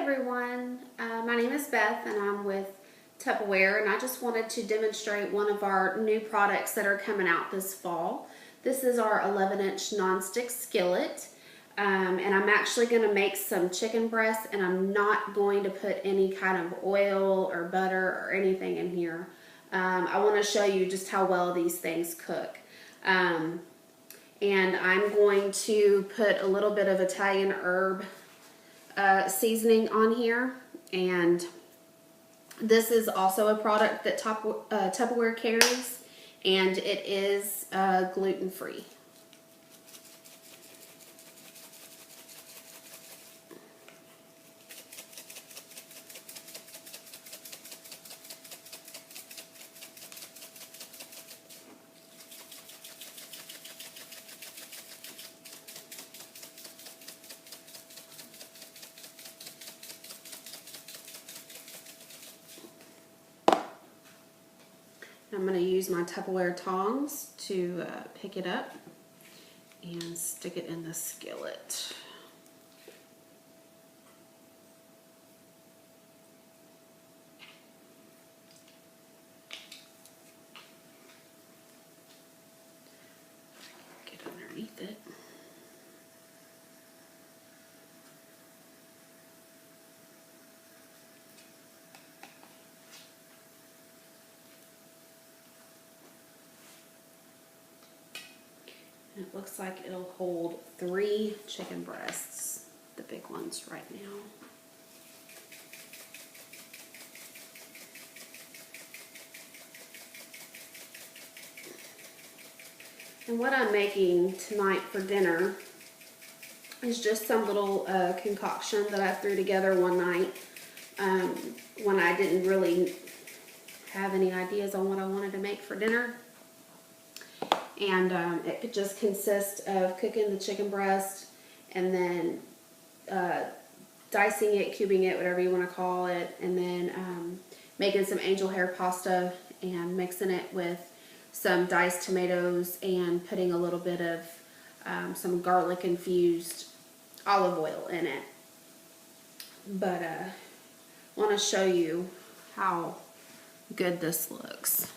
everyone, my name is Beth and I'm with Tupperware, and I just wanted to demonstrate one of our new products that are coming out this fall. This is our 11-inch nonstick skillet, and I'm actually going to make some chicken breasts, and I'm not going to put any kind of oil or butter or anything in here. I want to show you just how well these things cook. And I'm going to put a little bit of Italian herb seasoning on here, and this is also a product that Tupperware carries, and it is gluten-free. I'm going to use my Tupperware tongs to pick it up and stick it in the skillet. Get underneath it. It looks like it'll hold 3 chicken breasts, the big ones right now. And what I'm making tonight for dinner is just some little concoction that I threw together one night when I didn't really have any ideas on what I wanted to make for dinner. And it could just consist of cooking the chicken breast and then dicing it, cubing it, whatever you want to call it, and then making some angel hair pasta and mixing it with some diced tomatoes and putting a little bit of some garlic infused olive oil in it. But I want to show you how good this looks.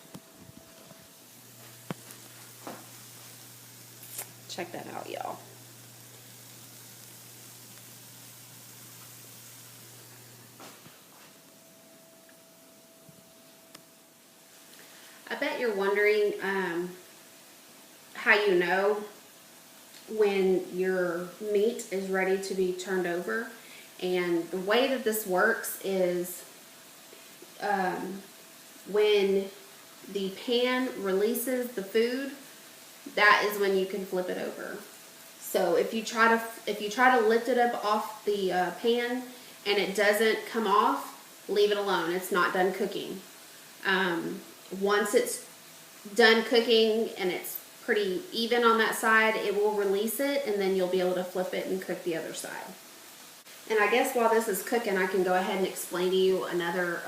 Check that out, y'all. I bet you're wondering how you know when your meat is ready to be turned over. And the way that this works is when the pan releases the food, that is when you can flip it over. So if you try to lift it up off the pan and it doesn't come off, leave it alone. It's not done cooking. Once it's done cooking and it's pretty even on that side, it will release it, and then you'll be able to flip it and cook the other side. And I guess while this is cooking, I can go ahead and explain to you another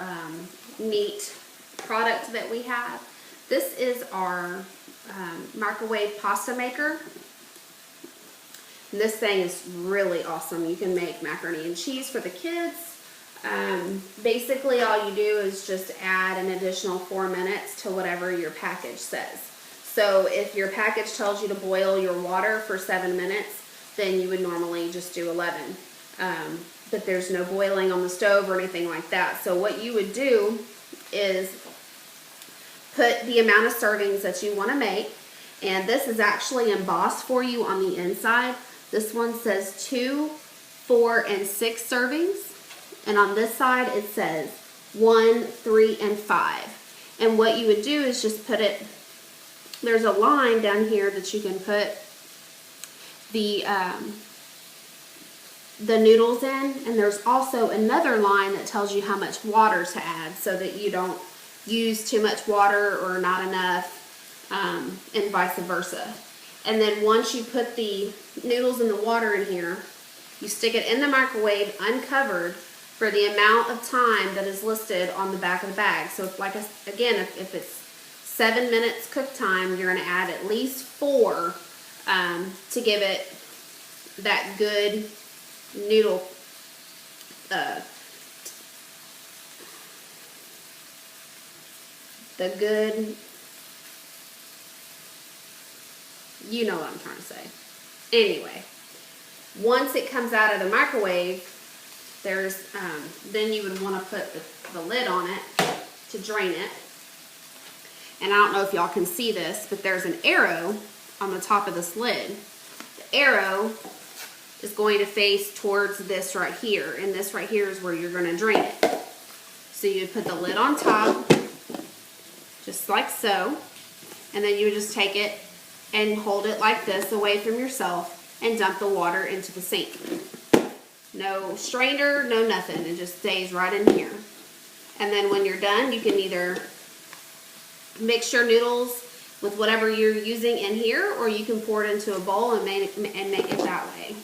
neat product that we have. This is our microwave pasta maker. And this thing is really awesome. You can make macaroni and cheese for the kids. Basically all you do is just add an additional 4 minutes to whatever your package says. So if your package tells you to boil your water for 7 minutes, then you would normally just do 11. But there's no boiling on the stove or anything like that. So what you would do is put the amount of servings that you want to make, and this is actually embossed for you on the inside. This one says 2, 4, and 6 servings, and on this side it says 1, 3, and 5. And what you would do is just put it, there's a line down here that you can put the noodles in, and there's also another line that tells you how much water to add so that you don't use too much water or not enough, and vice versa. And then once you put the noodles and the water in here, you stick it in the microwave uncovered for the amount of time that is listed on the back of the bag. So if, like, again, if it's 7 minutes cook time, you're going to add at least 4 to give it that good noodle the good, you know what I'm trying to say. Anyway, once it comes out of the microwave, there's then you would want to put the lid on it to drain it. And I don't know if y'all can see this, but there's an arrow on the top of this lid. The arrow is going to face towards this right here, and this right here is where you're going to drain it. So you would put the lid on top, just like so, and then you would just take it and hold it like this away from yourself and dump the water into the sink. No strainer, no nothing. It just stays right in here. And then when you're done, you can either mix your noodles with whatever you're using in here, or you can pour it into a bowl and make it that way.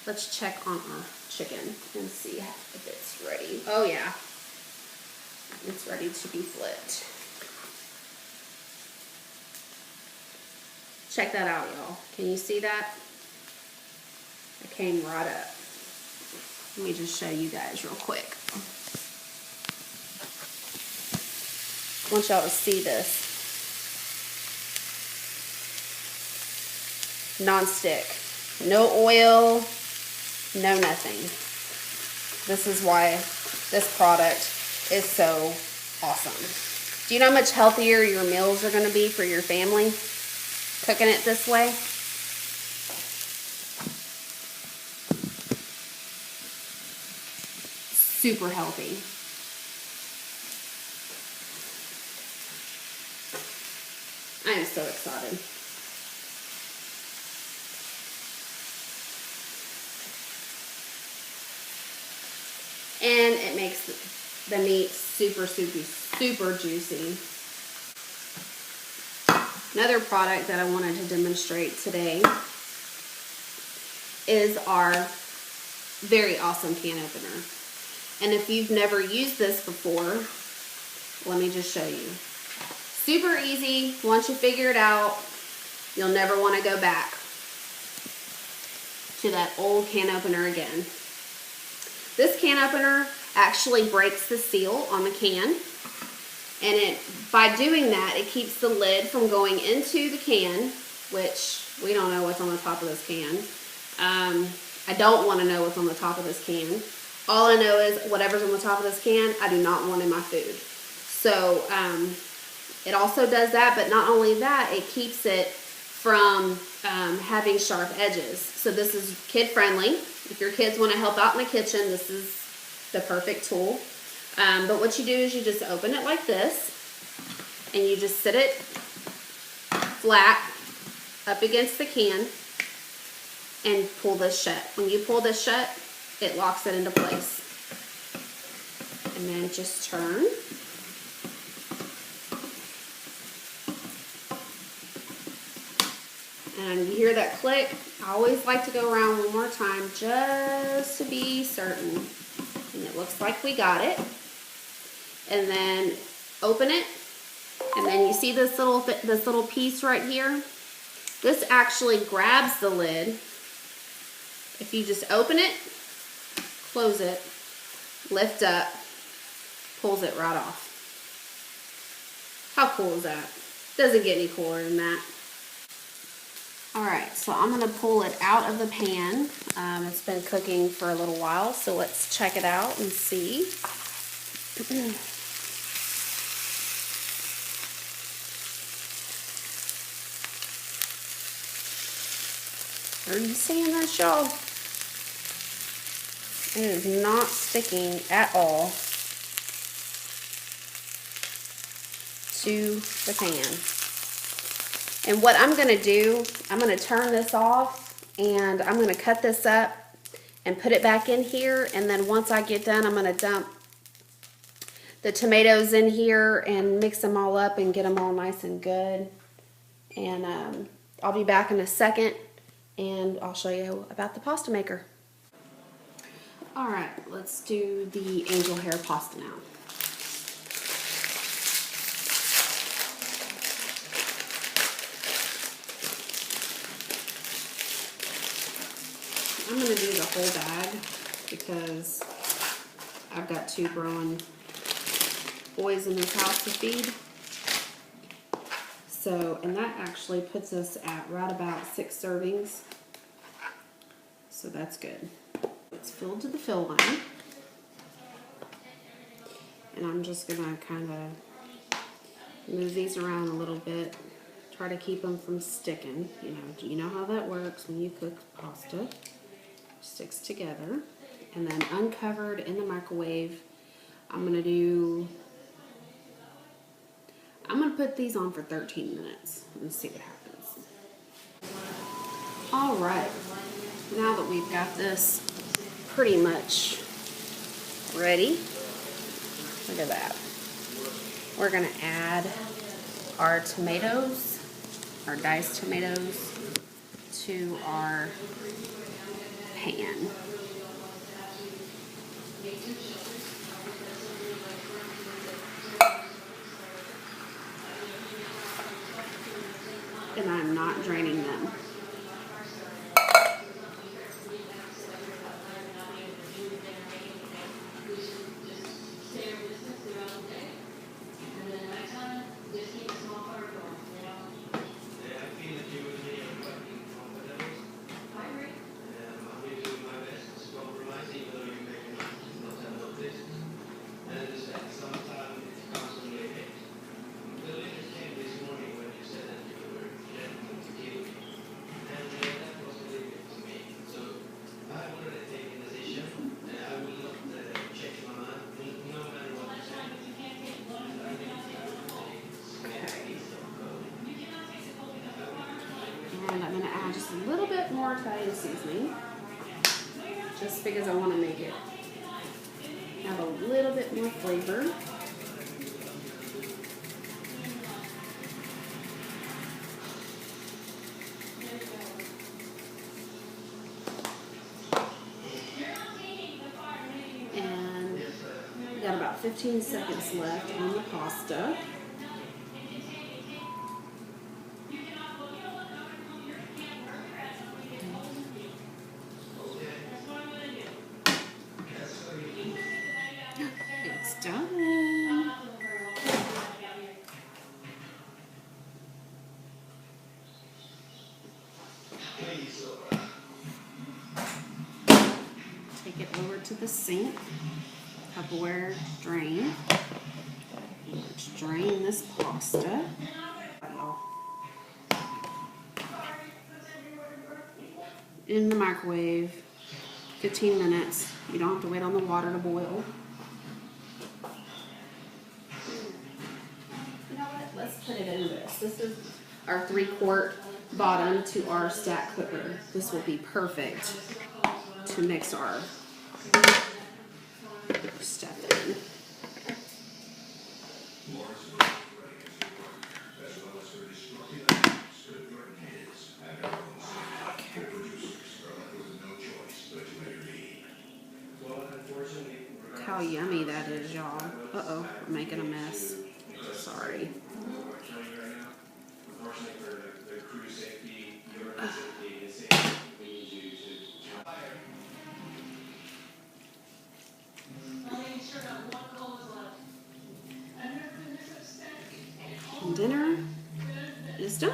Let's check on our chicken and see if it's ready. Oh yeah, it's ready to be flipped. Check that out, y'all. Can you see that? It came right up. Let me just show you guys real quick. I want y'all to see this. Non-stick. No oil, no nothing. This is why this product is so awesome. Do you know how much healthier your meals are going to be for your family cooking it this way? Super healthy. I am so excited. And it makes the meat super juicy. Another product that I wanted to demonstrate today is our very awesome can opener. And if you've never used this before, let me just show you. Super easy. Once you figure it out, you'll never want to go back to that old can opener again. This can opener actually breaks the seal on the can, and by doing that, it keeps the lid from going into the can, which we don't know what's on the top of this can. I don't want to know what's on the top of this can. All I know is whatever's on the top of this can, I do not want in my food. So it also does that, but not only that, it keeps it from having sharp edges. So this is kid friendly. If your kids want to help out in the kitchen, this is the perfect tool. But what you do is you just open it like this, and you just sit it flat up against the can and pull this shut. When you pull this shut, it locks it into place. And then just turn. And you hear that click. I always like to go around one more time just to be certain. And it looks like we got it. And then open it. And then you see this little piece right here? This actually grabs the lid. If you just open it, close it, lift up, pulls it right off. How cool is that? Doesn't get any cooler than that. Alright, so I'm going to pull it out of the pan. It's been cooking for a little while, so let's check it out and see. Are you seeing this, y'all? It is not sticking at all to the pan. And what I'm going to do, I'm going to turn this off, and I'm going to cut this up and put it back in here. And then once I get done, I'm going to dump the tomatoes in here and mix them all up and get them all nice and good. And I'll be back in a second, and I'll show you about the pasta maker. All right, let's do the angel hair pasta now. I'm going to do the whole bag because I've got 2 growing boys in this house to feed. So, and that actually puts us at right about 6 servings. So that's good. It's filled to the fill line. And I'm just going to kind of move these around a little bit. Try to keep them from sticking. You know how that works when you cook pasta. It sticks together. And then uncovered in the microwave, I'm going to put these on for 13 minutes and see what happens. All right, now that we've got this pretty much ready, look at that. We're going to add our tomatoes, our diced tomatoes, to our pan. And I'm not draining them. And I'm going to add just a little bit more Italian seasoning, just because I want to make it have a little bit more flavor. And we got about 15 seconds left on the pasta. It's done. Take it over to the sink. Tupperware, drain. Let's drain this pasta. In the microwave, 15 minutes. You don't have to wait on the water to boil. You know what? Let's put it in this. This is our 3-quart bottom to our stack cooker. This will be perfect to mix our stuff in. Look how yummy that is, y'all. Uh-oh, I'm making a mess. Sorry. Dinner is done.